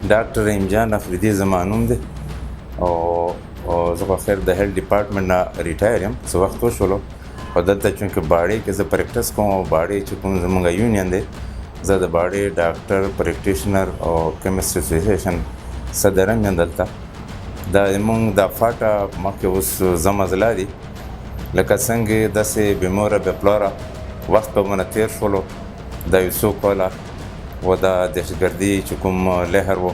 ډاکټر امجان افریدي زما نوم دی او زه خو خیر د هیلث ډپارټمنټ نه ریټایر یم څه وخت وشولو خو دلته چونکې باړې کې زه پریکټس کوم او باړې چې کوم زموږ یونین دی زه د باړې ډاکټر پریکټیشنر او کیمسټ اسوسییشن صدر یم دلته دا زموږ دا فاټه مخکې اوس زمزله دي لکه څنګه داسې بیموره بپلاره وخت په مونه تیر شولو دا یو څو کاله و دا دهشتګردي چې کوم لهر و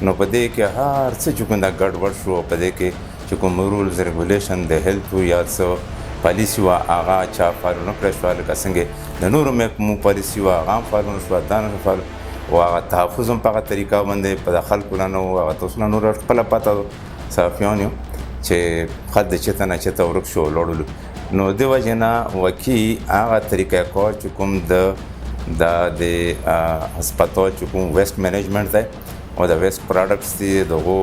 نو په دې کې هر څه چې کوم دا ګډوډ شو په دې کې چې کوم رولز ریګولیشن د هیلث یا څه پالیسي وه هغه چا فالو نه کړی شوه لکه څنګه د نورو محکمو پالیسي وه هغه هم فالو نه شوه دا نه فالو او هغه تحفظ هم په هغه طریقه باندې په د خلکو نه نه و هغه تاسو نه نور خپله پته صحافیان یو چې خط د چېرته نه چېرته ورک شو لوړلو نو دې وجې نه وکي هغه طریقه کار چې کوم د هسپتال چې کوم ویسټ مینجمنټ دی او د ویسټ پروډکټس دي دغو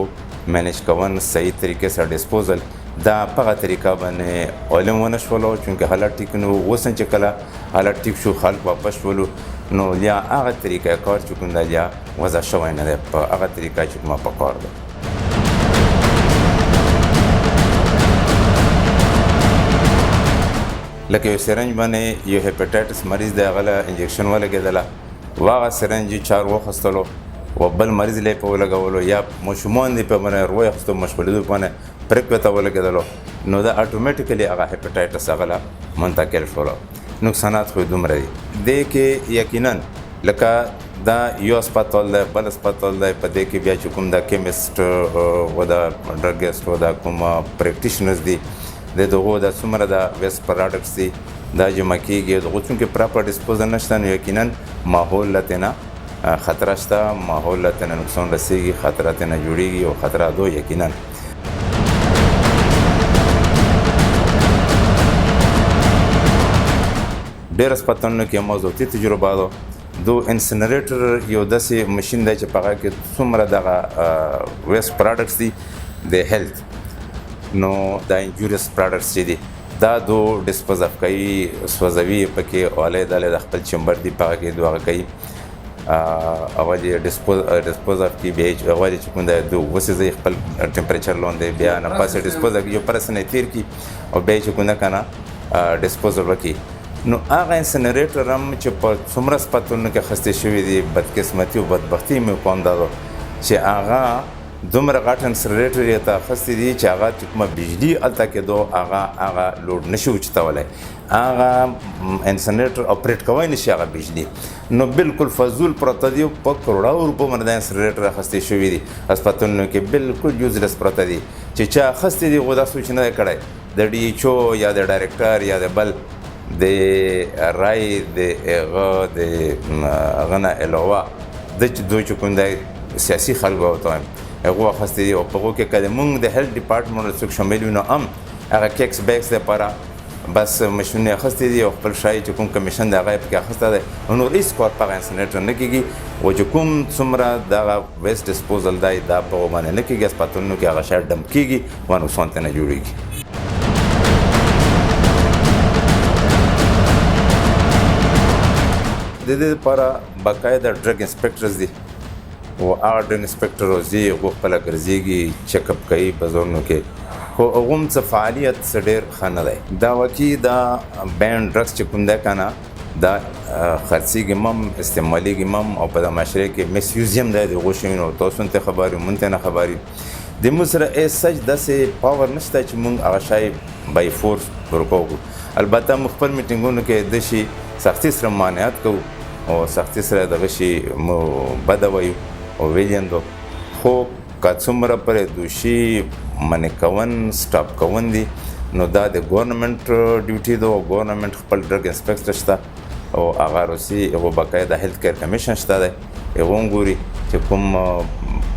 مینج کول صحیح طریقې سره ډسپوزل دا په هغه طریقه باندې علم ونه شولو چونکې حالت ټیک نه و اوس چې کله حالت ټیک شو خلک واپس شولو نو یا هغه طریقه کار چې کوم دی یا وضع شوی نه دی په هغه طریقه چې کومه په کار ده لکه یو سرنج باندې یو هیپاټایټس مریض دی هغه له انجکشن ولګېدله هغه سرنج چار واخیستلو و بل مریض له په ولګولو یا ماشومان دې په باندې روی اخیستو مشغولېدو باندې پرېکړه ته ولګېدلو نو دا اټومیټیکلي هغه هیپاټایټس هغه له منتقل شولو نقصانات خو دومره دي دې کې یقینا لکه دا یو هسپتال دی بل هسپتال دی په دې کې بیا چې کوم دا کیمسټ و دا ډرګسټ و دا کوم پریکټیشنرز دي د دغو دا څومره د ویسټ پروډکټس دي دا جمع کېږي دغو چونکې پراپر ډسپوزل نشته نو یقینا ماحول له تېنه خطره شته ماحول له تېنه نقصان رسېږي خطره تېنه جوړېږي او خطره دو یقینا ډېر هسپتالونو کې موضوعتي تجربه ده دو انسنریټر یو داسې مشین دی چې په هغه کې څومره دغه ویسټ پروډکټس دي د هیلث نو دا انجوریس پروډکټس چې دي دا دو ډسپوز اف کوي سوځوي پکې علیحده علیحده خپل چمبر دي په هغه کې دغه کوي اول یې ډسپوز اف کوي بیا اول یې چې کوم دی دو وسېځي خپل ټمپریچر لاندې بیا نه پاسې ډسپوز یو پرسه نه تېر کړي او بیا یې چې کوم ده که نه ډسپوزل وکړي نو هغه انسنریټر هم چې په څومره هسپتالونو کې اخیستې شوي دي بدقسمتي او بدبختي مې کوم دا ده چې هغه دومره غټ انسنریټر یې ته اخیستې دي چې هغه چې کومه بجلي هلته کېدو هغه لوډ نشي اوچتولی هغه انسنریټر اپریټ کوی نشي هغه بجلي نو بالکل فضول پرته دي په کروڑو روپو باندې دا انسنریټر اخیستې شوي دي هسپتالونو کې بالکل یوزلس پرته دي چې چا اخیستې دي خو دا سوچ نه دی کړی د ډي ایچ او یا د ډایرکټر یا د بل د رای د هغه د هغه نه علاوه دوی چې کوم دی سیاسي خلکو ته وایم هغو اخیستې دي او په هغو کې که د مونږ د هیلث ډپارټمنټ څوک شامل وي نو هم هغه کیکس بیکس دپاره بس مشینونه یې اخیستې دي او خپل شایي چې کوم کمیشن دی هغه یې پکې اخیستی دی نور هېڅ کار په هغه انسنریټر نه کېږي او چې کوم څومره دغه ویسټ ډسپوزل دی دا په هغو باندې نه کېږي هسپتالونو کې هغه شی ډمپ کېږي و نقصان ته نه جوړېږي د دې لپاره باقاعده ډرګ انسپکټرز دي او هغه ډرګ انسپکټر راځي هغو خپله ګرځېږي چیک اپ کوي په ځایونو کې خو هغو هم څه فعالیت څه ډېر ښه نه دی دا وکي دا بین ډرګس چې کوم دی که نه دا خرڅېږي هم استعمالېږي هم او په د معاشرې کې مس یوز هم دی د هغو شیانو تاسو هم ته خبر یو مونږ ته نه خبر یو د موږ سره سچ داسې پاور نشته چې موږ هغه شی بای فورس ورکوو البته موږ خپل میټینګونو کې د شي سختي سره مانعت کوو او سختي سره دغه شي مو بده وایو او ویلیندو خو که څومره پرې دوشي منع کون سټاپ کون دي نو دا د ګورنمنټ ډیوټي ده او ګورنمنټ خپل ډرګ انسپکټر شته او هغه روسي هغو باقاعده هیلث کیر کمیشن شته دی هغو هم ګوري چې کوم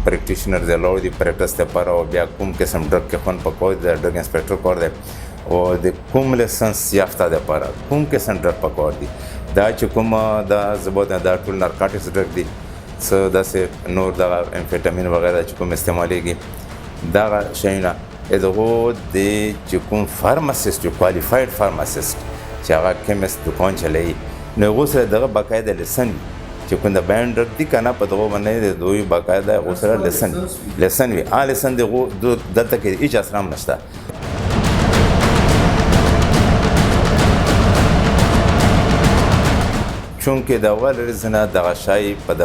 پریکټیشنر دی لاړ دي پریکټس دپاره او بیا کوم قسم ډرګ کې خوند پکار دی ډرګ انسپکټر کار دی او د کوم لیسنس یافته دپاره کوم قسم ډرګ پکار دي دا چې کوم دا زبوت دا ټول نارکاټکس ډرګ دي څه داسې نور دغه امفیټامین وغیره چې کوم استعمالیږي دغه شیونه دغو د چې کوم فارماسیسټ کوالیفاید فارماسیسټ چې هغه کیمسټ دکان چلوي نو هغو سره دغه باقاعده لیسن وي چې کوم د بیان ډرګ دي که نه په دغو باندې د دوی باقاعده هغو سره لیسن وي لیسن د هغو دلته کې هېڅ اثر هم نشته چونکې د اول ورځې نه دغه شی په د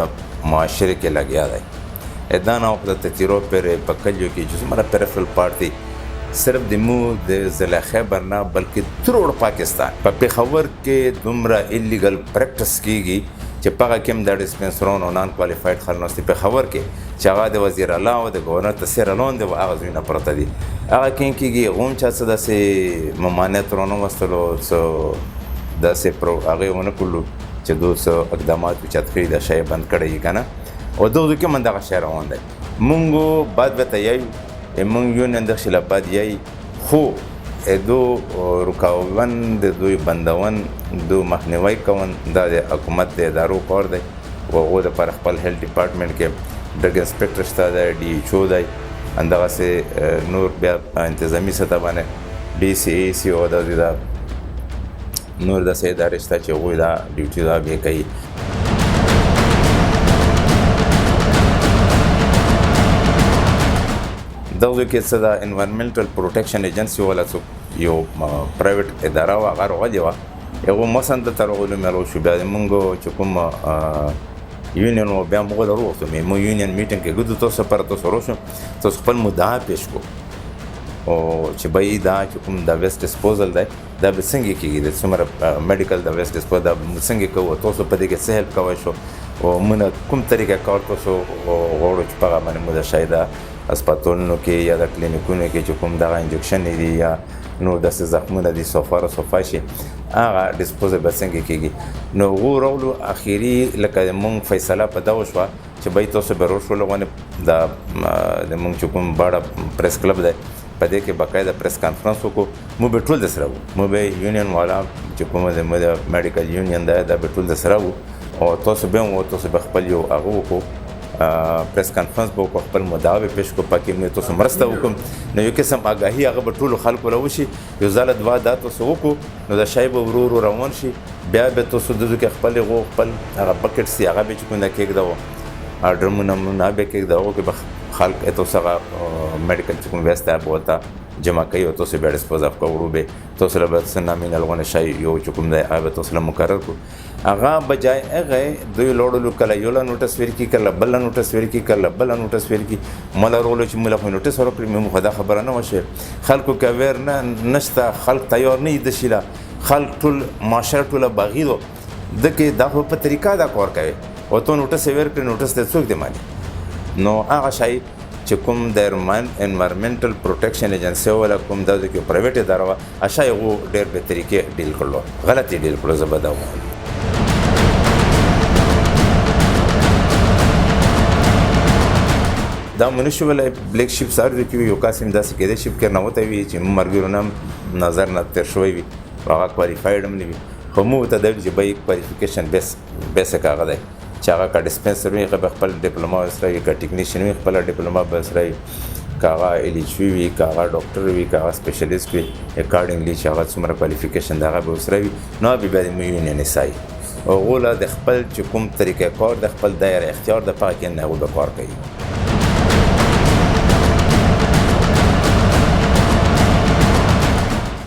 معاشره کې لګیا دی دا نه د تتیرو پر په کلیو کې چې څومره پریفرل پارټ دی صرف د مو د ضلع خیبر نه بلکې تروړ پاکستان په پېښور کې دومره ایلیګل پریکټس کیږي چې په هغه کې هم د ډسپنسرونو نان کوالیفاید خلک ناست دي پېښور کې چې هغه د وزیر الله او د ګورنر ته سیرالون دی هغه ځایونه پرته دي هغه کې کېږي هغه هم چا څه داسې ممانعت رانه وستلو څه داسې هغې ونه کړلو چې دوی څه اقدامات اوچت کړي دا شی بند کړی یي که نه او دغو کې من دغه شی روان دی مونږ باید ورته یایو مونږ یونین دغسې له باید یایي خو دو رکاون د دوی بندون دو مخنیوی کون دا د حکومت د ادارو کار دی او هغو دپاره خپل هیلث ډپارټمنټ کې ډرګ انسپکټر شته دی ډي ایچ او دی همدغسې نور بیا انتظامي سطح باندې ډي سی ای سی او دا نور داسې ادارې شته چې هغوی دا ډیوټي دا بیا کوي دغه کې څه د انوایرمنټل پروټیکشن ایجنسي والا څوک یو پرایویټ اداره وه هغه راغلې وه هغو مثلا دلته راغلو مې شو بیا مونږ چې کوم یونین و بیا موږ له وروستو مو یونین میټینګ کې ګدو تاسو پر تاسو روشو تاسو خپل مدعا پیش کو او چې به دا چې کوم د ویسټ ډسپوزل دی دا به څنګه کېږي د څومره میډیکل د ویسټ ډسپوزل دا څنګه کوو تاسو په دې کې څه هیلپ کوی شو او موږ کوم طریقه کار تاسو غواړو چې په هغه باندې موږ د شاید اسپتالونو کې یا د کلینیکونو کې چې کوم دغه انجکشن دی یا نور داسې زخمونه دي صفاره صفای شي هغه ډسپوزل به څنګه کېږي نو هغو راغلو اخري لکه مونږ فیصله په دا وشوه چې بای تاسو به روشولو غونې د مونږ چې کوم باړه پریس کلب دی په دې کې باقاعده پریس کانفرنس وکړو موږ به ټول درسره وو موږ به یونین والا چې کومه د میډیکل یونین دی دا به ټول درسره وو او تاسو به هم تاسو به خپل یو هغه وکړو پریس کانفرنس به وکړو خپل مدعا به پیش کړو پکې موږ تاسو مرسته وکړو نو یو قسم آګاهي هغه به ټولو خلکو راوشي یو ځله دوه دا تاسو وکړو نو د شی به ورو ورو روان شي بیا به تاسو دغو کې خپل هغه بکټس دي هغه به چې کوم دا کېږدوه ډرمونه به کېږدوه کې به خلک تاسو هغه میډیکل چې کوم ویسټ دی به ورته جمع کوي او تاسو بیا ډسپوز اف کوو به تاسو له به څه نامینل غونې شی یو چې کوم دی هغه به تاسو له مقرر کړو هغه بجای هغه دوی لوړلو کله یو له نوټس ورکړي کله بل له نوټس ورکړي کله بل له نوټس ورکړي مله رولو چې موږ له نوټس ورکړي موږ خو دا خبره نه وشي خلکو کې اویر نشته خلک تیار نه دي شي خلک ټول معاشره ټوله باغي دو دکې دا خو په طریقه دا کار کوي او ته نوټس ورکړي نوټس ته څوک دی مالي نو هغه شی چې کوم د انوایرمنټل پروټیکشن ایجنسي ولا کوم د پرایویټ اداره وه هغه یې ډېر به طریقې ډیل کړلو غلط یې ډیل کړلو زه به دا ووایم دا منشول بلیک شیپ سارو کې یو قاسم داسې کېدای شي فکر نه وتی وي چې مرګرو نه نظر نه تېر شوی وي هغه کوالیفاید هم نه وي خو موږ ته دی چې به کوالیفیکیشن بیسک هغه دی چې هغه که ډسپنسر وي هغه به خپل ډپلوما ورسره وي که ټیکنیشین وي خپله ډپلوما به ورسره وي که هغه ایلیچوي وي که هغه ډاکټر وي که هغه سپیشلیسټ وي اکارډنګلی چې هغه څومره کوالیفیکیشن د هغه به ورسره وي نو هغه بیا د یونین ایسایي هغو له د خپل چې کوم طریقه کار د خپل دایره اختیار د پاره کې نه هغو به کار کوي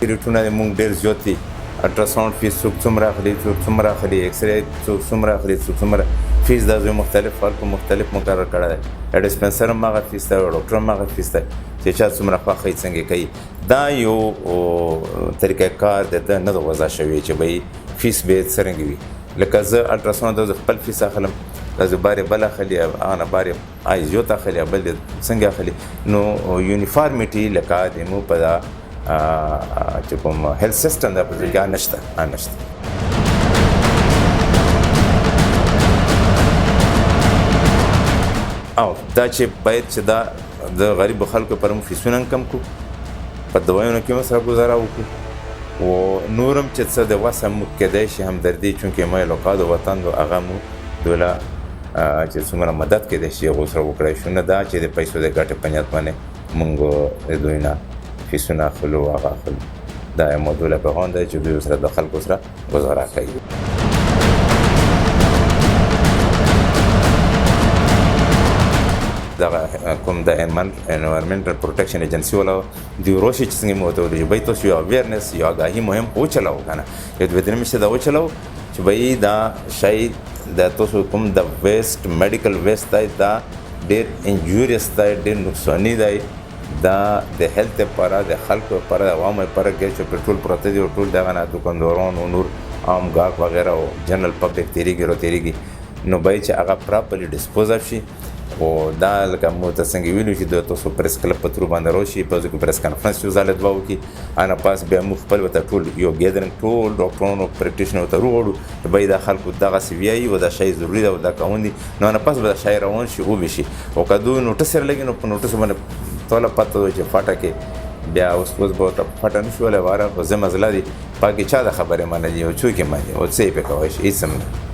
ریټونه مونږ ډېر زیات دي الټراساوند فیس څوک څومره اخلي څوک څومره اخلي ایکس رے څوک څومره اخلي څوک څومره فیس دا زوی مختلف خلکو مختلف مقرر کړی دی ډسپنسر هم هغه فیس دی ډاکټر هم هغه فیس دی چې چا څومره خوښوي څنګه کوي دا یو طریقه کار د ده نه ده وضع شوی چې به فیس به څرنګه وي لکه زه الټراساوند زه خپل فیس اخلم زه بارې بل اخلي هغه نه بارې زیات اخلي بل څنګه اخلي نو یونیفارمیټي لکه د مو په دا چې کوم هیلث سیسټم دا په ځای نشته او دا چې باید چې دا د غریب خلکو پر مو فیسونه کم کو په دوایونو کې مو سره ګزاره وکړو او نورم چې څه د وسه مو کېدای شي همدردي چونکې ما لوقاد وطن دو هغه مو دوله چې څومره مدد کېدای شي هغو سره وکړی شو نه دا چې د پیسو د ګټې په نیت باندې مونږ د دوی نه فیسونه اخلو هغه اخلو دا یو موضوع له پیغام دی چې دوی سره د خلکو سره ګزاره کوي کوم د انوایرمنټل پروټیکشن ایجنسی والا دی روشي چې څنګه مو ته ویل بای تاسو یو اویرنس یا آگاهی مهم وچلاو کنه یو د دې مشه دا وچلاو چې بای دا شای د تاسو کوم د ویست میډیکل ویست دا ډېر انجوریس دی ډېر نقصاني دی دا د هیلث لپاره د خلکو لپاره د عوامو لپاره چې پټرول پروته دي او ټول دغه نه دکانداران او نور عام ګاهک وغیره او جنرال پبلک تیریږي نو باید چې هغه پراپرلی ډسپوز اف شي او دا لکه مو ته څنګه ویلو چې د تاسو پریس کلب په تور باندې راشي په ځکه پریس کانفرنس یو ځل دوه وکړي انا پاس بیا مو خپل وته ټول یو ګیدرینګ ټول ډاکټرانو او پریکټیشنر ته وروړو چې باید د خلکو دغه سی وی ای او دا شی ضروری ده او دا کوم دي نو انا پاس به دا شی روان شي او بشي او کدو نوټس سره لګي نو په نوټس باندې ټول پته چې فاټه کې بیا اوس به فاټه نشو ولا واره په زمزله دي پاکي چا د خبره منلي او څوک یې مني او څه یې پکوي هیڅ هم